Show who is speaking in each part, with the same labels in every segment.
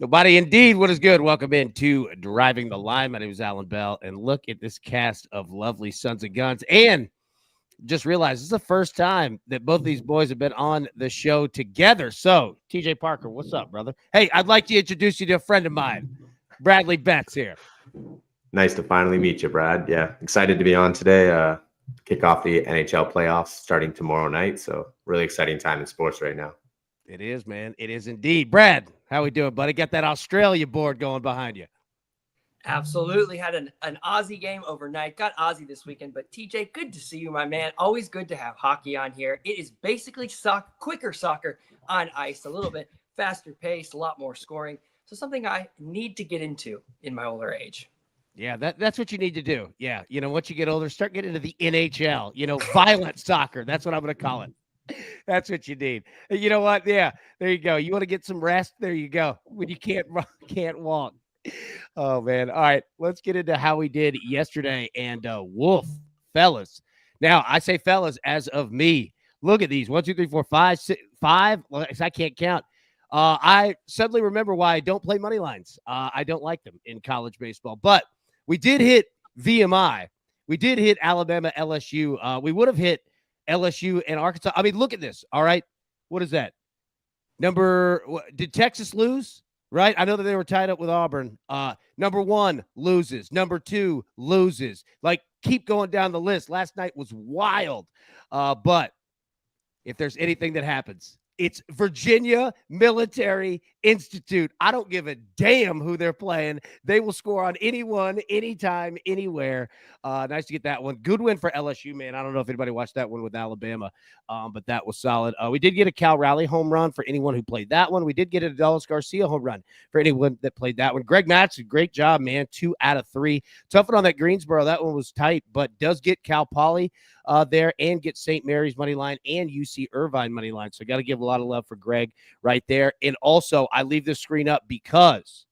Speaker 1: Nobody indeed. What is good? Welcome into Driving the Line. My name is Alan Bell, and look at this cast of lovely sons of guns. And just realized this is the first time that both of these boys have been on the show together. So, TJ Parker, what's up, brother? Hey, I'd like to introduce you to a friend of mine, Bradley Betts here.
Speaker 2: Nice to finally meet you, Brad. Yeah, excited to be on today. Kick off the NHL playoffs starting tomorrow night. So really exciting time in sports right now.
Speaker 1: It is, man. It is indeed. Brad, how we doing, buddy? Got that Australia board going behind you.
Speaker 3: Absolutely. Had an Aussie game overnight. Got Aussie this weekend. But TJ, good to see you, my man. Always good to have hockey on here. It is basically quicker soccer on ice, a little bit faster pace, a lot more scoring. So something I need to get into in my older age.
Speaker 1: Yeah, that's what you need to do. Yeah, once you get older, start getting into the NHL, violent soccer. That's what I'm going to call it. That's what you need. You know what? Yeah, there you go. You want to get some rest? There you go. When you can't walk. Oh, man. All right, let's get into how we did yesterday. And woof, fellas. Now, I say fellas as of me. Look at these. 1, 2, 3, 4, 5, 6, 5. Well, I can't count. I suddenly remember why I don't play money lines. I don't like them in college baseball. But we did hit VMI. We did hit Alabama, LSU. We would have hit LSU and Arkansas. I mean, look at this. All right. What is that? Did Texas lose? Right? I know that they were tied up with Auburn. Number 1 loses. Number 2 loses. Like, keep going down the list. Last night was wild. But if there's anything that happens, it's Virginia Military Institute. I don't give a damn who they're playing. They will score on anyone, anytime, anywhere. Nice to get that one. Good win for LSU, man. I don't know if anybody watched that one with Alabama, but that was solid. We did get a Cal Raleigh home run for anyone who played that one. We did get a Dallas Garcia home run for anyone that played that one. Greg Matson, great job, man. 2 out of 3. Tough one on that Greensboro. That one was tight, but does get Cal Poly there and get St. Mary's money line and UC Irvine money line. So got to give a lot of love for Greg right there. And also, I leave this screen up because,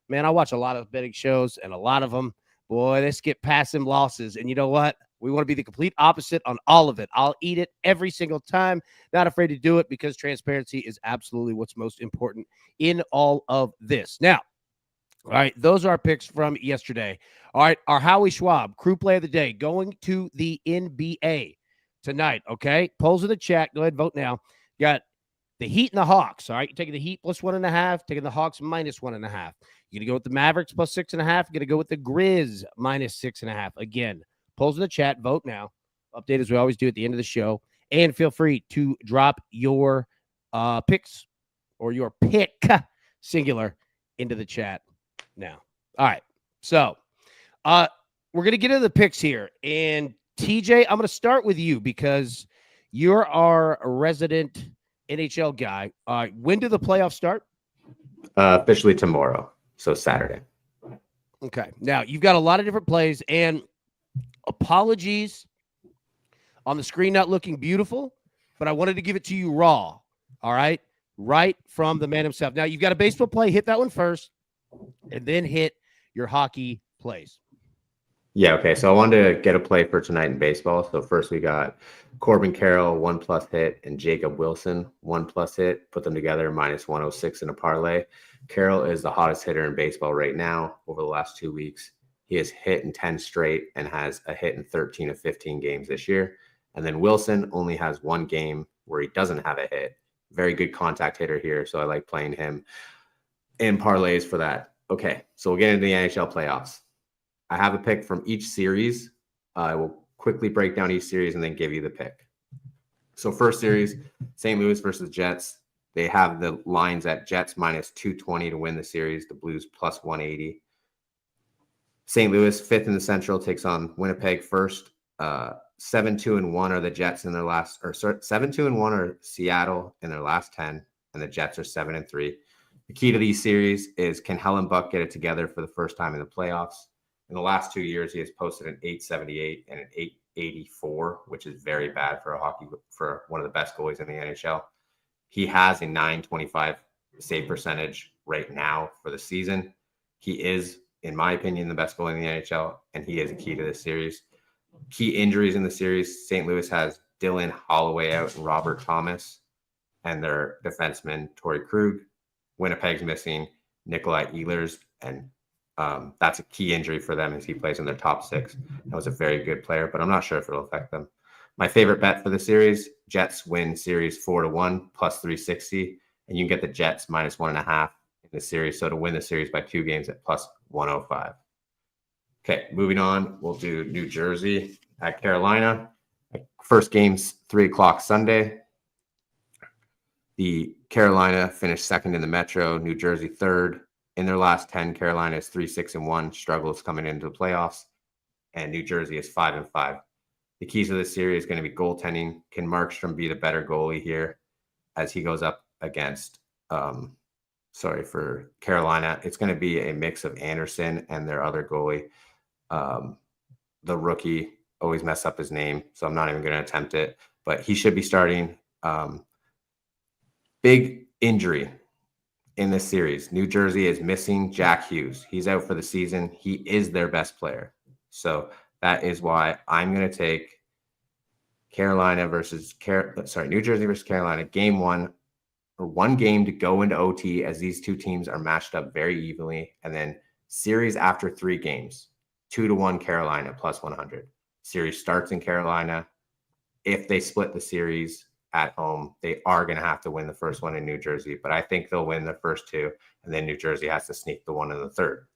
Speaker 1: man, I watch a lot of betting shows, and a lot of them, boy, they skip past them losses. And you know what? We want to be the complete opposite on all of it. I'll eat it every single time. Not afraid to do it because transparency is absolutely what's most important in all of this. Now, all right, those are our picks from yesterday. All right, our Howie Schwab crew play of the day going to the NBA tonight, okay? Polls in the chat. Go ahead, vote now. You got the Heat and the Hawks, all right? You're taking the Heat plus 1.5, taking the Hawks minus 1.5. You're going to go with the Mavericks plus 6.5. You're going to go with the Grizz minus 6.5. Again, polls in the chat. Vote now. Update as we always do at the end of the show. And feel free to drop your picks or your pick, singular, into the chat now. All right. So we're going to get into the picks here. And TJ, I'm going to start with you because you're our resident NHL guy. When do the playoffs start?
Speaker 2: Officially tomorrow. So Saturday.
Speaker 1: Okay. Now, you've got a lot of different plays, and apologies on the screen not looking beautiful, but I wanted to give it to you raw. All right? Right from the man himself. Now, you've got a baseball play. Hit that one first, and then hit your hockey plays.
Speaker 2: Yeah, okay. So I wanted to get a play for tonight in baseball. So first we got Corbin Carroll, 1+ hit, and Jacob Wilson, 1+ hit. Put them together, minus 106 in a parlay. Carroll is the hottest hitter in baseball right now over the last 2 weeks. He has hit in 10 straight and has a hit in 13 of 15 games this year. And then Wilson only has 1 game where he doesn't have a hit. Very good contact hitter here, so I like playing him in parlays for that. Okay, so we'll get into the NHL playoffs. I have a pick from each series. I will quickly break down each series and then give you the pick. So first series, St. Louis versus Jets. They have the lines at Jets minus 220 to win the series. The Blues plus 180. St. Louis, 5th in the Central, takes on Winnipeg first. 7-2-1 are the Jets in their last, or 7-2-1 are Seattle in their last 10, and the Jets are 7-3. The key to these series is, can Hellenbuck get it together for the first time in the playoffs? In the last 2 years, he has posted an 878 and an 884, which is very bad for one of the best goalies in the NHL. He has a 925 save percentage right now for the season. He is, in my opinion, the best goalie in the NHL, and he is a key to this series. Key injuries in the series: St. Louis has Dylan Holloway out and Robert Thomas, and their defenseman Torrey Krug. Winnipeg's missing Nikolai Ehlers, and that's a key injury for them as he plays in their top 6. That was a very good player, but I'm not sure if it'll affect them. My favorite bet for the series, Jets win series 4-1 plus 360, and you can get the Jets minus 1.5 in the series. So to win the series by 2 games at plus 105. Okay, moving on, we'll do New Jersey at Carolina. First game's 3:00 Sunday. The Carolina finished second in the Metro, New Jersey third. In their last 10, Carolina is 3-6-1, struggles coming into the playoffs, and New Jersey is 5-5. The keys of this series is going to be goaltending. Can Markstrom be the better goalie here as he goes up against, for Carolina? It's going to be a mix of Anderson and their other goalie. The rookie, always mess up his name, so I'm not even going to attempt it, but he should be starting. Big injury in this series. New Jersey is missing Jack Hughes. He's out for the season. He is their best player. So that is why I'm going to take New Jersey versus Carolina, game 1, or 1 game to go into OT, as these two teams are matched up very evenly. And then series after 3 games, 2-1 Carolina plus 100. Series starts in Carolina. If they split the series at home, they are going to have to win the first one in New Jersey, but I think they'll win the first 2, and then New Jersey has to sneak the one in the third.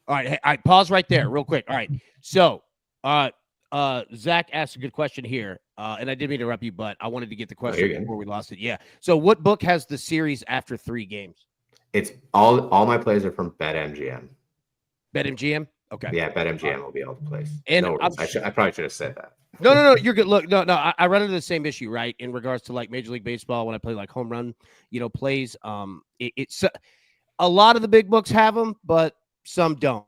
Speaker 1: All right. Hey, pause right there real quick. All right. So, Zach asked a good question here, and I didn't mean to interrupt you, but I wanted to get the question before we lost it. Yeah. So what book has the series after 3 games?
Speaker 2: It's all my plays are from BetMGM.
Speaker 1: BetMGM? Okay.
Speaker 2: Yeah, BetMGM will be able to place.
Speaker 1: And
Speaker 2: no I probably should have said that.
Speaker 1: No, you're good. Look, no, I run into the same issue, right? In regards to like Major League Baseball, when I play like home run, plays, it's a lot of the big books have them, but some don't.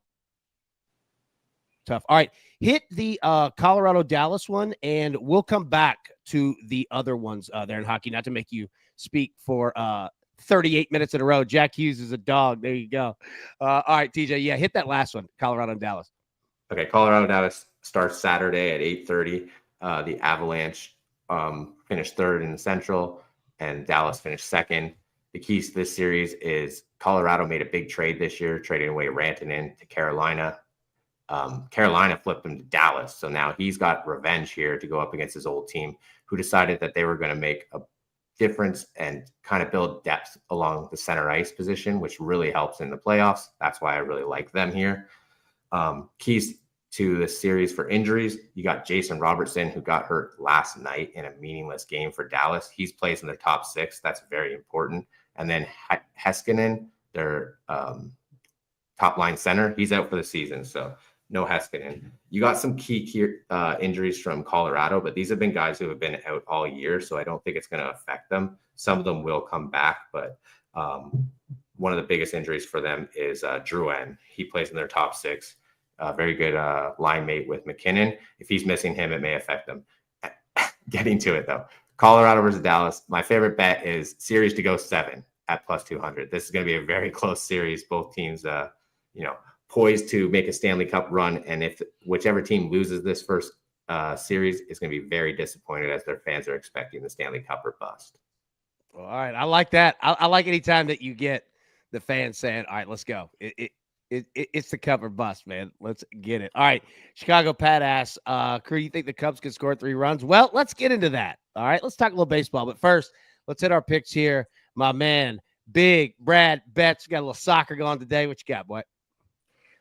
Speaker 1: Tough. All right, hit the Colorado Dallas one, and we'll come back to the other ones there in hockey. Not to make you speak for 38 minutes in a row. Jack Hughes is a dog. There you go. All right, TJ. Yeah, hit that last one, Colorado and Dallas.
Speaker 2: Okay, Colorado Dallas starts Saturday at 8:30. The Avalanche finished third in the Central, and Dallas finished second. The keys to this series is Colorado made a big trade this year, trading away Rantanen to Carolina. Carolina flipped him to Dallas, so now he's got revenge here to go up against his old team, who decided that they were going to make a difference and kind of build depth along the center ice position, which really helps in the playoffs. That's why I really like them here. Keys to the series for injuries, you got Jason Robertson, who got hurt last night in a meaningless game for Dallas. He's plays in the top 6. That's very important. And then Heiskanen, their top line center, he's out for the season. So no Heiskanen. You got some key injuries from Colorado, but these have been guys who have been out all year, so I don't think it's going to affect them. Some of them will come back, but one of the biggest injuries for them is Drouin. He plays in their top 6. Very good line mate with McKinnon. If he's missing him, it may affect them. Getting to it, though. Colorado versus Dallas. My favorite bet is series to go 7 at plus 200. This is going to be a very close series. Both teams, poised to make a Stanley Cup run. And if whichever team loses this first series is going to be very disappointed, as their fans are expecting the Stanley Cup or bust.
Speaker 1: All right. I like that. I like any time that you get the fans saying, all right, let's go. It's the cover bust, man. Let's get it. All right. Chicago Pat asks, Crew, you think the Cubs can score 3 runs? Well, let's get into that. All right. Let's talk a little baseball. But first, let's hit our picks here. My man, Big Brad Betts, got a little soccer going today. What you got, boy?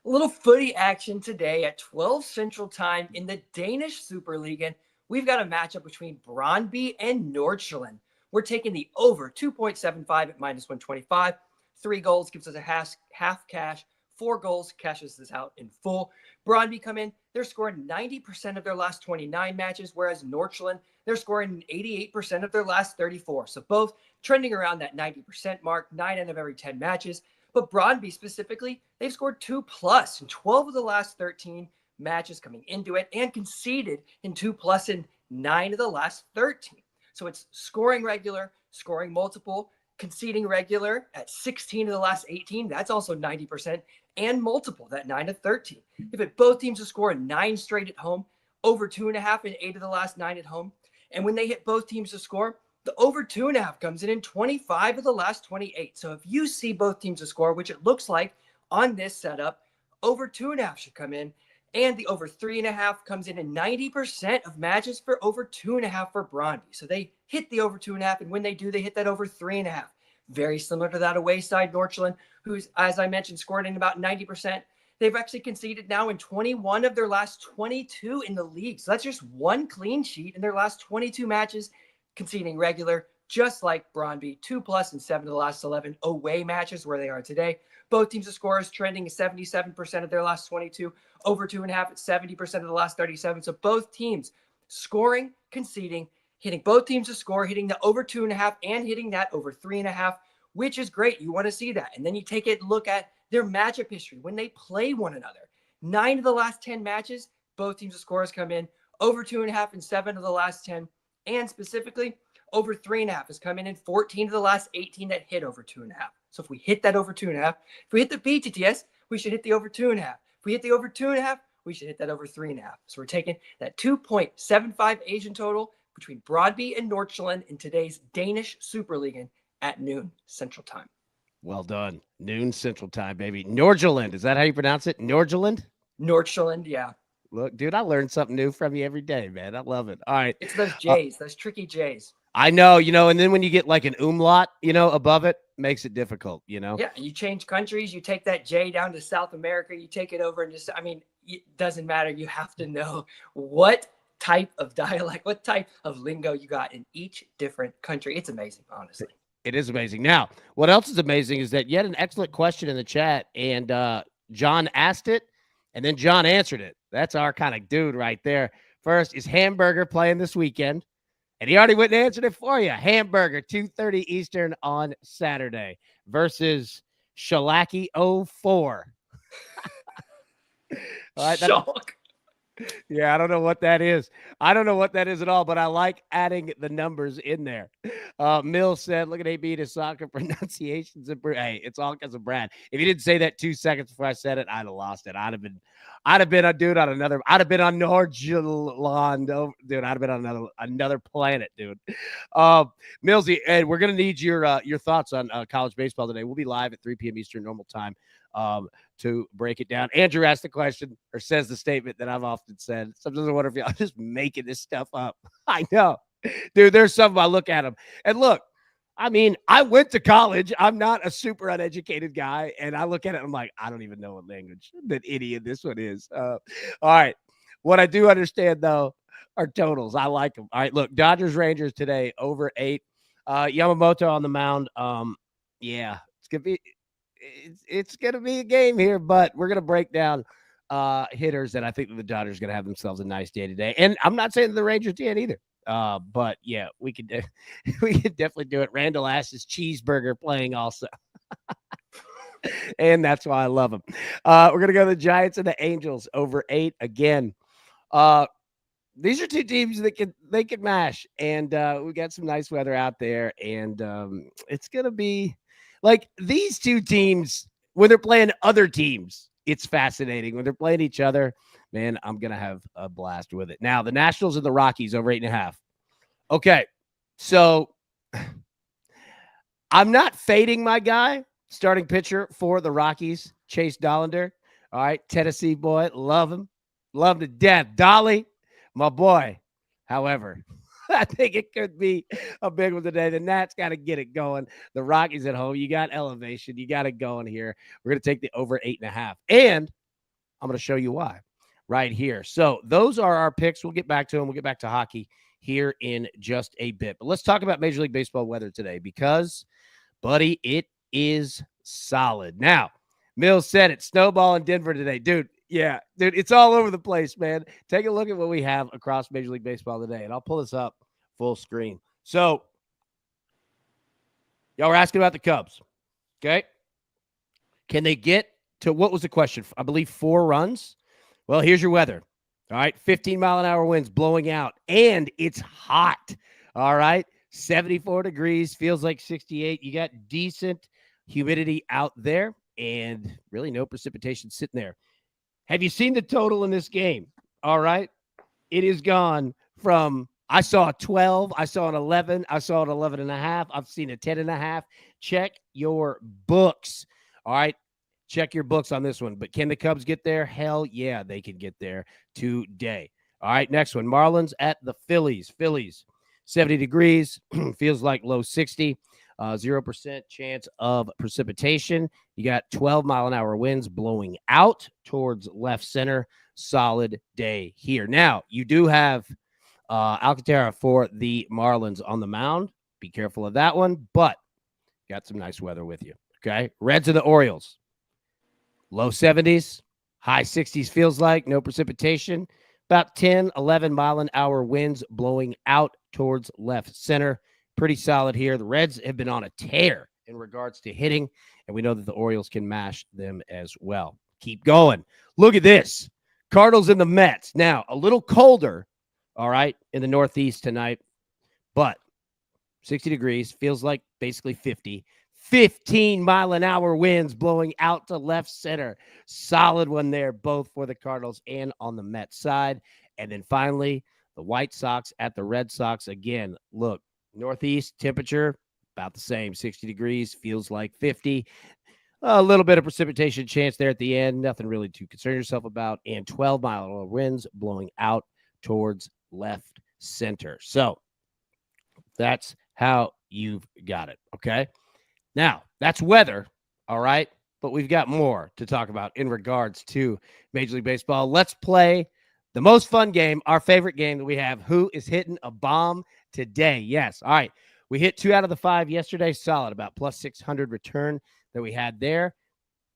Speaker 3: A little footy action today at 12 Central Time in the Danish Superliga. We've got a matchup between Brøndby and Nordsjælland. We're taking the over 2.75 at minus 125. 3 goals gives us a half cash. 4 goals cashes this out in full. Brøndby come in, they're scoring 90% of their last 29 matches, whereas Nordsjælland, they're scoring 88% of their last 34. So both trending around that 90% mark, 9 out of every 10 matches. But Brøndby specifically, they've scored 2+ in 12 of the last 13 matches coming into it, and conceded in 2+ in 9 of the last 13. So it's scoring regular, scoring multiple, conceding regular at 16 of the last 18. That's also 90%, and multiple, that 9 of 13. If it both teams to score 9 straight at home, over 2.5 in 8 of the last 9 at home. And when they hit both teams to score, The over 2.5 comes in 25 of the last 28. So if you see both teams to score, which it looks like on this setup, over 2.5 should come in. And the over 3.5 comes in 90% of matches for over 2.5 for Brondby. So they hit the over 2.5. And when they do, they hit that over 3.5. Very similar to that away side, Northland, who's, as I mentioned, scored in about 90%. They've actually conceded now in 21 of their last 22 in the league. So that's just one clean sheet in their last 22 matches, conceding regular, just like Brondby, 2+ and 7 of the last 11 away matches where they are today. Both teams of scorers trending 77% of their last 22, over 2.5 at 70% of the last 37. So both teams scoring, conceding, hitting both teams to score, hitting the over 2.5 and hitting that over 3.5, which is great. You want to see that. And then you take a look at their matchup history when they play one another. 9 of the last 10 matches, both teams of scorers come in over 2.5 and 7 of the last 10. And specifically, over 3.5 has come in 14 of the last 18 that hit over 2.5. So if we hit that over 2.5, if we hit the PTTS, we should hit the over 2.5. If we hit the over 2.5, we should hit that over 3.5. So we're taking that 2.75 Asian total between Brondby and Nordsjælland in today's Danish Super League at noon Central Time.
Speaker 1: Well done. Noon Central Time, baby. Nordsjælland. Is that how you pronounce it? Nordsjælland?
Speaker 3: Nordsjælland, yeah.
Speaker 1: Look, dude, I learn something new from you every day, man. I love it. All right.
Speaker 3: It's those J's, those tricky J's.
Speaker 1: I know, and then when you get like an umlaut, above it, makes it difficult,
Speaker 3: Yeah, you change countries, you take that J down to South America, you take it over and it doesn't matter. You have to know what type of dialect, what type of lingo you got in each different country. It's amazing, honestly.
Speaker 1: It is amazing. Now, what else is amazing is that you had an excellent question in the chat, and John asked it, and then John answered it. That's our kind of dude right there. First, is Hamburger playing this weekend? And he already went and answered it for you. Hamburger, 2:30 Eastern on Saturday versus Shalaki 04. All right,
Speaker 3: Shock.
Speaker 1: Yeah, I don't know what that is. I don't know what that is at all, but I like adding the numbers in there. Mills said, look at AB to soccer pronunciations. Hey, it's all because of Brad. If you didn't say that 2 seconds before I said it, I'd have lost it. I'd have been a dude on another. I'd have been on Nordsjælland, dude. I'd have been on another planet, dude. Millsy, Ed, we're gonna need your thoughts on college baseball today. We'll be live at 3 p.m. Eastern normal time to break it down. Andrew asked the question or says the statement that I've often said. Sometimes I wonder if y'all just making this stuff up. I know, dude. There's some I look at them and look. I mean, I went to college. I'm not a super uneducated guy. And I look at it, and I'm like, I don't even know what language that idiot this one is. All right. What I do understand, though, are totals. I like them. All right, look, Dodgers Rangers today, over 8. Yamamoto on the mound. Yeah, it's gonna be a game here, but we're gonna break down hitters, and I think the Dodgers are gonna have themselves a nice day today. And I'm not saying the Rangers did either. But yeah, we could definitely do it. Randall Ash's cheeseburger playing also. And that's why I love him. We're gonna go to the Giants and the Angels over 8 again. These are two teams that can mash, and we got some nice weather out there, and it's gonna be like these two teams when they're playing other teams. It's fascinating when they're playing each other. Man, I'm going to have a blast with it. Now, the Nationals and the Rockies over 8.5. Okay, so I'm not fading my guy, starting pitcher for the Rockies, Chase Dollander. All right, Tennessee boy, love him. Love to death. Dolly, my boy. However, I think it could be a big one today. The Nats got to get it going. The Rockies at home, you got elevation. You got it going here. We're going to take the over 8.5. And I'm going to show you why right here. So those are our picks. We'll get back to them. We'll get back to hockey here in just a bit. But let's talk about Major League Baseball weather today because, buddy, it is solid. Now, Mills said it. Snowball in Denver today. Dude, it's all over the place, man. Take a look at what we have across Major League Baseball today, and I'll pull this up full screen. So, y'all were asking about the Cubs, okay? Can they get to, what was the question? I believe 4 runs. Well, here's your weather. All right, 15-mile-an-hour winds blowing out, and it's hot. All right, 74 degrees, feels like 68. You got decent humidity out there, and really no precipitation sitting there. Have you seen the total in this game? All right, it is gone from I saw a 12. I saw an 11. I saw an 11 and a half. I've seen a 10 and a half. Check your books. All right. Check your books on this one. But can the Cubs get there? Hell yeah, they can get there today. All right. Next one. Marlins at the Phillies. Phillies, 70 degrees. Feels like low 60. 0% chance of precipitation. You got 12-mile-an-hour winds blowing out towards left center. Solid day here. Now, you do have Alcantara for the Marlins on the mound. Be careful of that one, but got some nice weather with you. Okay. Reds and the Orioles. Low 70s, high 60s feels like. No precipitation. About 10, 11-mile-an-hour winds blowing out towards left center. Pretty solid here. The Reds have been on a tear in regards to hitting, and we know that the Orioles can mash them as well. Keep going. Look at this. Cardinals and the Mets. Now, a little colder, all right, in the Northeast tonight, but 60 degrees, feels like basically 50. 15-mile-an-hour winds blowing out to left center. Solid one there, both for the Cardinals and on the Mets side. And then finally, the White Sox at the Red Sox. Again, look, Northeast temperature, about the same, 60 degrees, feels like 50. A little bit of precipitation chance there at the end. Nothing really to concern yourself about. And 12-mile-an-hour winds blowing out towards left center. So that's how you've got it, okay? Now, that's weather, all right? But we've got more to talk about in regards to Major League Baseball. Let's play the most fun game, our favorite game that we have. Who is hitting a bomb today? Yes. All right. We hit 2 out of the 5 yesterday. Solid. About plus 600 return that we had there.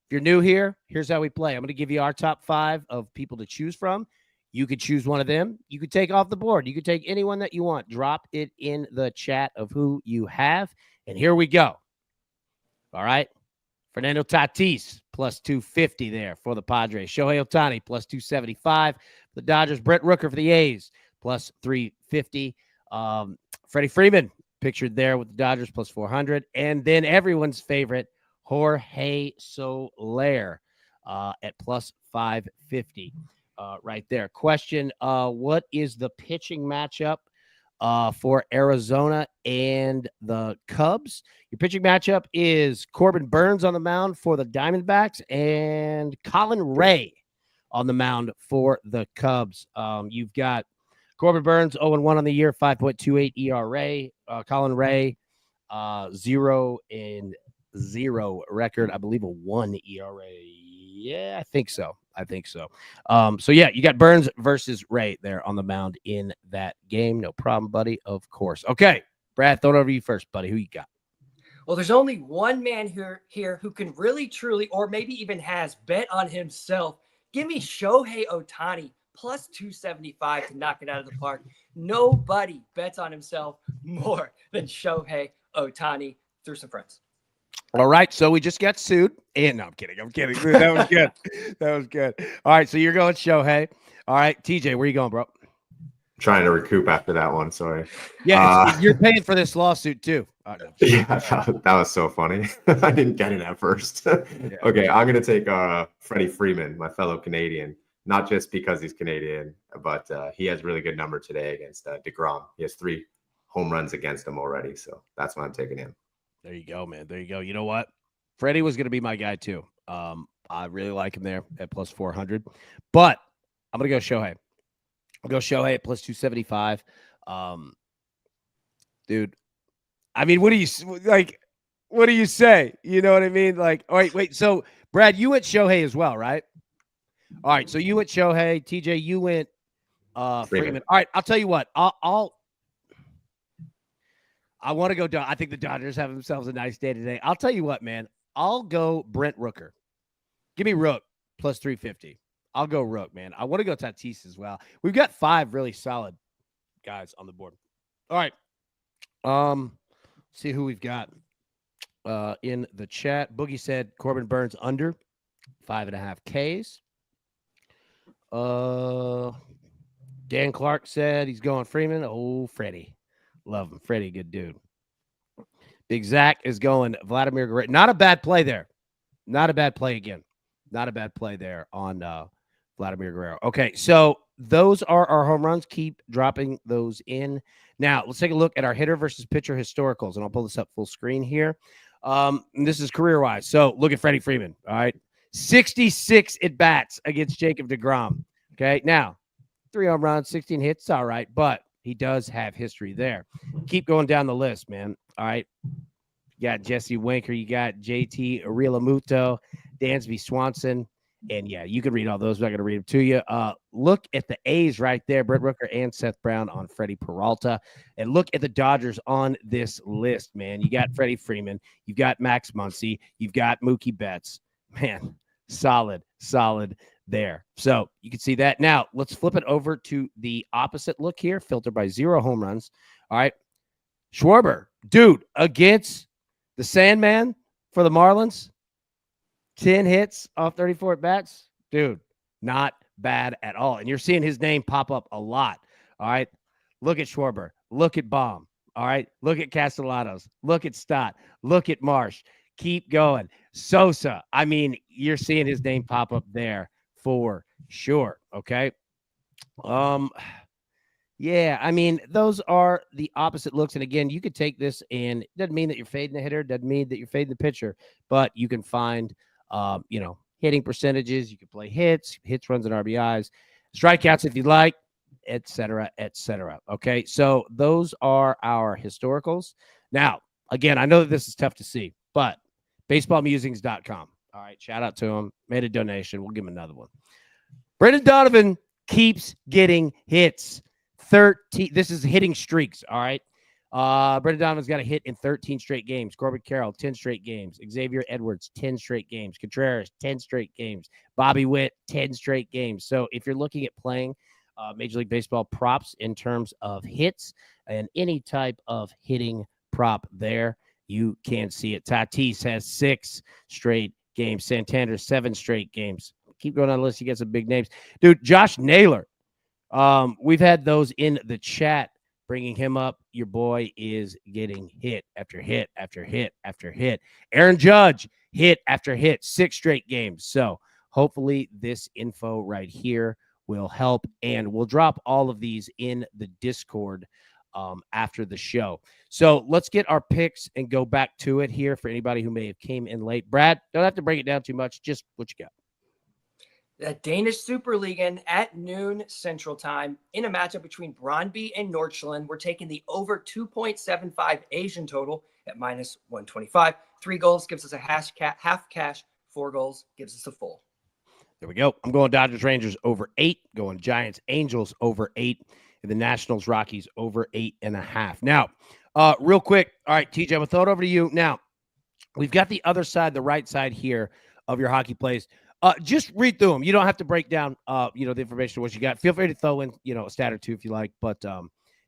Speaker 1: If you're new here, here's how we play. I'm going to give you our top 5 of people to choose from. You could choose one of them. You could take off the board. You could take anyone that you want. Drop it in the chat of who you have. And here we go. All right. Fernando Tatis, plus 250 there for the Padres. Shohei Ohtani, plus 275. The Dodgers, Brett Rooker for the A's, plus 350. Freddie Freeman, pictured there with the Dodgers, plus 400. And then everyone's favorite, Jorge Soler, at plus 550 right there. Question, what is the pitching matchup for Arizona and the Cubs? Your pitching matchup is Corbin Burns on the mound for the Diamondbacks and Colin Ray on the mound for the Cubs. You've got Corbin Burns 0-1 on the year, 5.28 ERA. Colin Ray 0-0 record. I believe a 1 ERA. Yeah, I think so. So yeah, you got Burns versus Ray there on the mound in that game. No problem, buddy. Of course. Okay, Brad, throw it over to you first, buddy. Who you got?
Speaker 3: Well, there's only one man here who can really, truly, or maybe even has bet on himself. Give me Shohei Ohtani, plus 275 to knock it out of the park. Nobody bets on himself more than Shohei Ohtani. Through some friends.
Speaker 1: All right, so we just got sued. And no, I'm kidding. That was good. That was good. All right, so you're going Shohei. All right, TJ, where you going, bro?
Speaker 2: Trying to recoup after that one. Sorry.
Speaker 1: Yeah, you're paying for this lawsuit too. Oh, no.
Speaker 2: Yeah, that was so funny. I didn't get it at first. Yeah. Okay, I'm going to take Freddie Freeman, my fellow Canadian, not just because he's Canadian, but he has really good number today against DeGrom. He has 3 home runs against him already, so that's why I'm taking him.
Speaker 1: There you go, man. There you go. You know what? Freddie was going to be my guy too. I really like him there at plus 400, but I'm going to go Shohei. I'll go Shohei at plus 275. Dude, I mean, what do you say? You know what I mean? Like, all right, wait. So, Brad, you went Shohei as well, right? All right. So you went Shohei. TJ, you went Freeman. All right. I'll tell you what. I want to go. I think the Dodgers have themselves a nice day today. I'll tell you what, man. I'll go Brent Rooker. Give me Rook plus 350. I'll go Rook, man. I want to go Tatis as well. We've got 5 really solid guys on the board. All right. See who we've got in the chat. Boogie said Corbin Burns under 5.5 Ks. Dan Clark said he's going Freeman. Oh, Freddie. Love him. Freddie, good dude. Big Zach is going Vladimir Guerrero. Not a bad play there. Not a bad play again. Not a bad play there on Vladimir Guerrero. Okay, so those are our home runs. Keep dropping those in. Now, let's take a look at our hitter versus pitcher historicals, and I'll pull this up full screen here. And this is career-wise. So look at Freddie Freeman, all right? 66 at-bats against Jacob deGrom, okay? Now, 3 home runs, 16 hits, all right, but he does have history there. Keep going down the list, man, all right? You got Jesse Winker, you got JT Arielamuto, Dansby Swanson, and yeah, you can read all those. I'm not going to read them to you. Look at the A's right there, Brett Rooker and Seth Brown on Freddie Peralta. And look at the Dodgers on this list, man. You got Freddie Freeman. You've got Max Muncy. You've got Mookie Betts. Man, solid there. So you can see that. Now, let's flip it over to the opposite look here, filtered by 0 home runs. All right. Schwarber, dude, against the Sandman for the Marlins, 10 hits off 34 at-bats. Dude, not bad at all. And you're seeing his name pop up a lot. All right. Look at Schwarber. Look at Baum. All right. Look at Castellanos. Look at Stott. Look at Marsh. Keep going. Sosa. I mean, you're seeing his name pop up there for sure. Okay. Yeah, I mean, those are the opposite looks. And again, you could take this and it doesn't mean that you're fading the hitter, doesn't mean that you're fading the pitcher, but you can find hitting percentages. You can play hits, runs, and RBIs, strikeouts if you like, et cetera, et cetera. Okay, so those are our historicals. Now, again, I know that this is tough to see, but baseballmusings.com. All right, shout out to him. Made a donation. We'll give him another one. Brendan Donovan keeps getting hits. 13. This is hitting streaks. All right. Brendan Donovan's got a hit in 13 straight games. Corbin Carroll, 10 straight games. Xavier Edwards, 10 straight games. Contreras, 10 straight games. Bobby Witt, 10 straight games. So if you're looking at playing Major League Baseball props in terms of hits and any type of hitting prop there, you can see it. Tatis has 6 straight games. Santander, 7 straight games. Keep going on the list. You get some big names. Dude, Josh Naylor. We've had those in the chat. Bringing him up, your boy is getting hit after hit after hit after hit. Aaron Judge, hit after hit, 6 straight games. So hopefully this info right here will help, and we'll drop all of these in the Discord after the show. So let's get our picks and go back to it here for anybody who may have came in late. Brad, don't have to break it down too much. Just what you got.
Speaker 3: The Danish Super League at noon Central Time in a matchup between Brøndby and Nordsjælland. We're taking the over 2.75 Asian total at minus 125. 3 goals gives us a half cash. 4 goals gives us a full.
Speaker 1: There we go. I'm going Dodgers Rangers over 8. Going Giants Angels over 8. And the Nationals Rockies over 8.5. Now, real quick. All right, TJ, I'm going to throw it over to you. Now, we've got the other side, the right side here of your hockey plays. Just read through them. You don't have to break down, the information of what you got. Feel free to throw in, a stat or two if you like. But,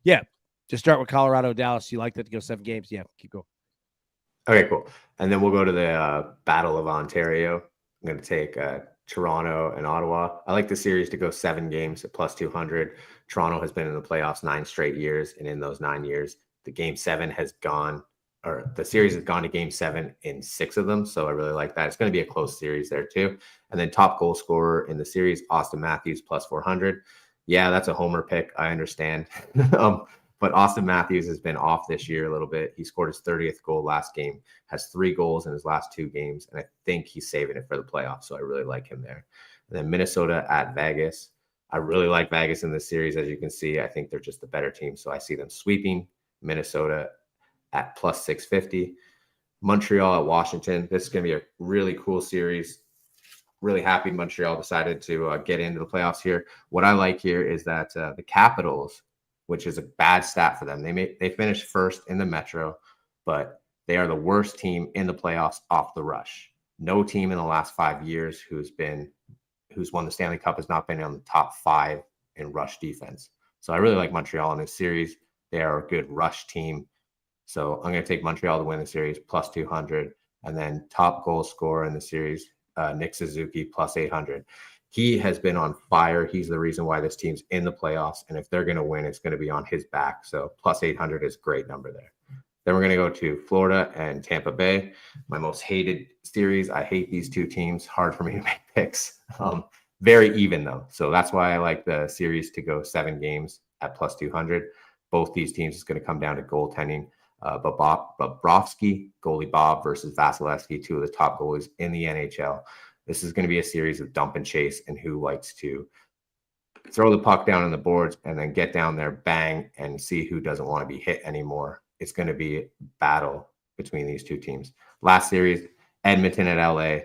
Speaker 1: yeah, just start with Colorado, Dallas. You like that to go 7 games? Yeah, keep going.
Speaker 2: Okay, cool. And then we'll go to the Battle of Ontario. I'm going to take Toronto and Ottawa. I like the series to go 7 games at plus 200. Toronto has been in the playoffs 9 straight years. And in those 9 years, the game 7 has gone, or the series has gone to game 7 in 6 of them. So I really like that. It's going to be a close series there too. And then top goal scorer in the series, Austin Matthews plus 400. Yeah, that's a homer pick. I understand. But Austin Matthews has been off this year a little bit. He scored his 30th goal last game, has 3 goals in his last 2 games. And I think he's saving it for the playoffs. So I really like him there. And then Minnesota at Vegas. I really like Vegas in this series. As you can see, I think they're just the better team. So I see them sweeping Minnesota at plus 650. Montreal at Washington. This is going to be a really cool series. Really happy Montreal decided to get into the playoffs here. What I like here is that the Capitals, which is a bad stat for them, they finished first in the Metro, but they are the worst team in the playoffs off the rush. No team in the last 5 years who's won the Stanley Cup has not been on the top 5 in rush defense. So I really like Montreal in this series. They are a good rush team. So I'm going to take Montreal to win the series plus 200. And then top goal scorer in the series, Nick Suzuki plus 800. He has been on fire. He's the reason why this team's in the playoffs. And if they're going to win, it's going to be on his back. So plus 800 is a great number there. Then we're going to go to Florida and Tampa Bay. My most hated series. I hate these 2 teams. Hard for me to make picks. Very even though. So that's why I like the series to go 7 games at plus 200. Both these teams is going to come down to goaltending. Bobrovsky, goalie Bob versus Vasilevsky, two of the top goalies in the NHL. This is going to be a series of dump and chase and who likes to throw the puck down on the boards and then get down there, bang, and see who doesn't want to be hit anymore. It's going to be a battle between these two teams. Last series, Edmonton at LA.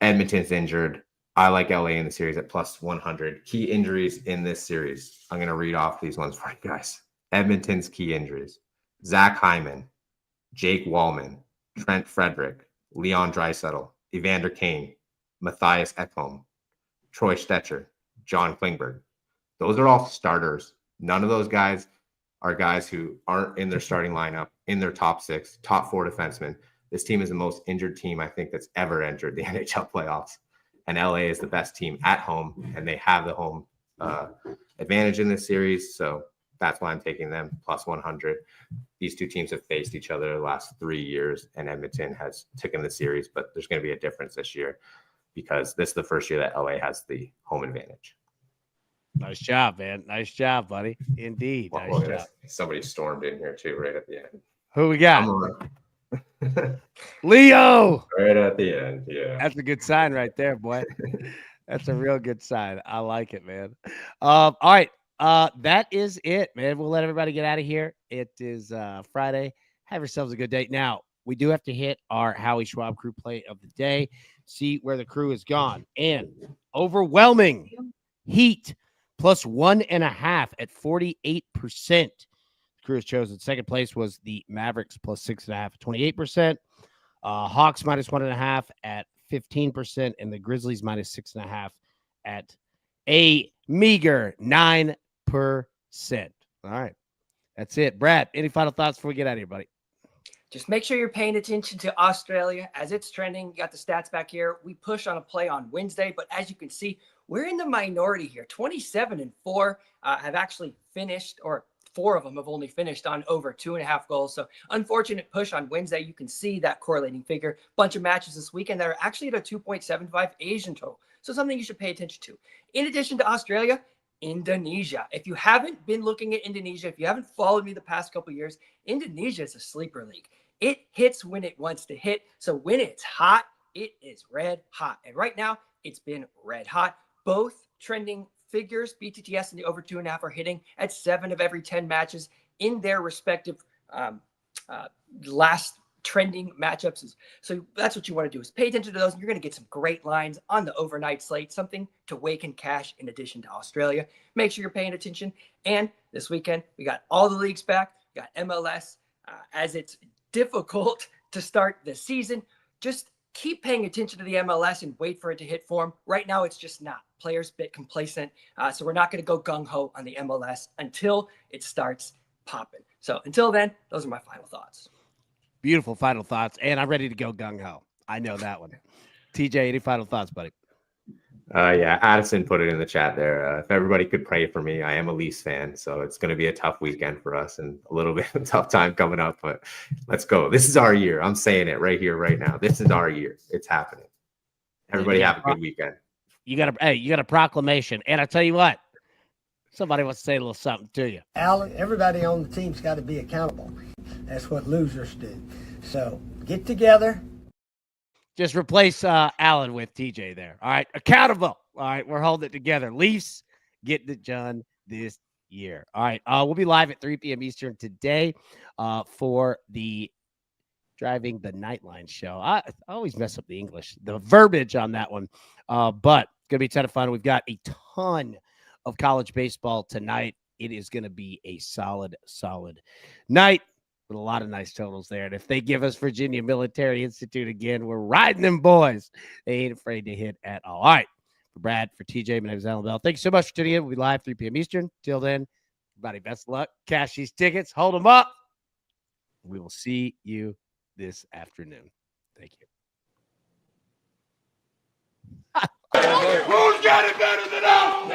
Speaker 2: Edmonton's injured. I like LA in the series at plus 100. Key injuries in this series. I'm going to read off these ones for you guys. Edmonton's key injuries. Zach Hyman, Jake Wallman, Trent Frederick, Leon Draisaitl, Evander Kane, Matthias Ekholm, Troy Stetcher, John Klingberg. Those are all starters. None of those guys are guys who aren't in their starting lineup, in their top 6, top 4 defensemen. This team is the most injured team I think that's ever entered the NHL playoffs. And LA is the best team at home, and they have the home advantage in this series. So that's why I'm taking them plus 100. These two teams have faced each other the last 3 years, and Edmonton has taken the series, but there's going to be a difference this year because this is the first year that LA has the home advantage.
Speaker 1: Nice job, man. Nice job, buddy. Indeed. Nice job.
Speaker 2: Somebody stormed in here too, right at the end.
Speaker 1: Who we got? Leo.
Speaker 2: Right at the end. Yeah.
Speaker 1: That's a good sign right there, boy. That's a real good sign. I like it, man. All right. That is it, man. We'll let everybody get out of here. It is Friday. Have yourselves a good day. Now, we do have to hit our Howie Schwab crew play of the day, see where the crew has gone. And overwhelming Heat plus 1.5 at 48%. The crew has chosen. Second place was the Mavericks plus 6.5 at 28%. Hawks minus 1.5 at 15%, and the Grizzlies minus 6.5 at a meager 9%. All right. That's it. Brad, any final thoughts before we get out of here, buddy?
Speaker 3: Just make sure you're paying attention to Australia as it's trending. You got the stats back here. We push on a play on Wednesday, but as you can see, we're in the minority here. 27-4 have actually finished, or 4 of them have only finished on over 2.5 goals. So unfortunate push on Wednesday. You can see that correlating figure. Bunch of matches this weekend that are actually at a 2.75 Asian total. So something you should pay attention to. In addition to Australia, Indonesia. If you haven't been looking at Indonesia, if you haven't followed me the past couple of years, Indonesia is a sleeper league. It hits when it wants to hit. So when it's hot, it is red hot. And right now, it's been red hot. Both trending figures, BTTS and the over 2.5 are hitting at 7 of every 10 matches in their respective last trending matchups. So that's what you want to do is pay attention to those. And you're going to get some great lines on the overnight slate, something to wake and cash in addition to Australia. Make sure you're paying attention. And this weekend, we got all the leagues back. We got MLS as it's difficult to start the season. Just keep paying attention to the MLS and wait for it to hit form. Right now, it's just not. Players a bit complacent. So we're not going to go gung-ho on the MLS until it starts popping. So until then, those are my final thoughts.
Speaker 1: Beautiful final thoughts. And I'm ready to go gung-ho. I know that one. TJ, any final thoughts, buddy?
Speaker 2: Yeah, Addison put it in the chat there. If everybody could pray for me, I am a Leafs fan, so it's going to be a tough weekend for us and a little bit of a tough time coming up, but let's go. This is our year. I'm saying it right here, right now. This is our year. It's happening. Everybody have a good weekend.
Speaker 1: You got a proclamation. And I tell you what, somebody wants to say a little something to you.
Speaker 4: Alan, everybody on the team's got to be accountable. That's what losers do. So get together.
Speaker 1: Just replace Alan with TJ there. All right. Accountable. All right. We're holding it together. Leafs getting it done this year. All right. We'll be live at 3 p.m. Eastern today for the Driving the Nightline show. I always mess up the English, the verbiage on that one. But it's going to be a ton of fun. We've got a ton of college baseball tonight. It is going to be a solid night with a lot of nice totals there. And if they give us Virginia Military Institute again, we're riding them boys. They ain't afraid to hit at all. All right. For Brad, for TJ, my name is Alan Bell. Thank you so much for tuning in. We'll be live 3 p.m. Eastern. Till then, everybody, best of luck. Cash these tickets. Hold them up. We will see you this afternoon. Thank you.
Speaker 5: Who's got it better than us?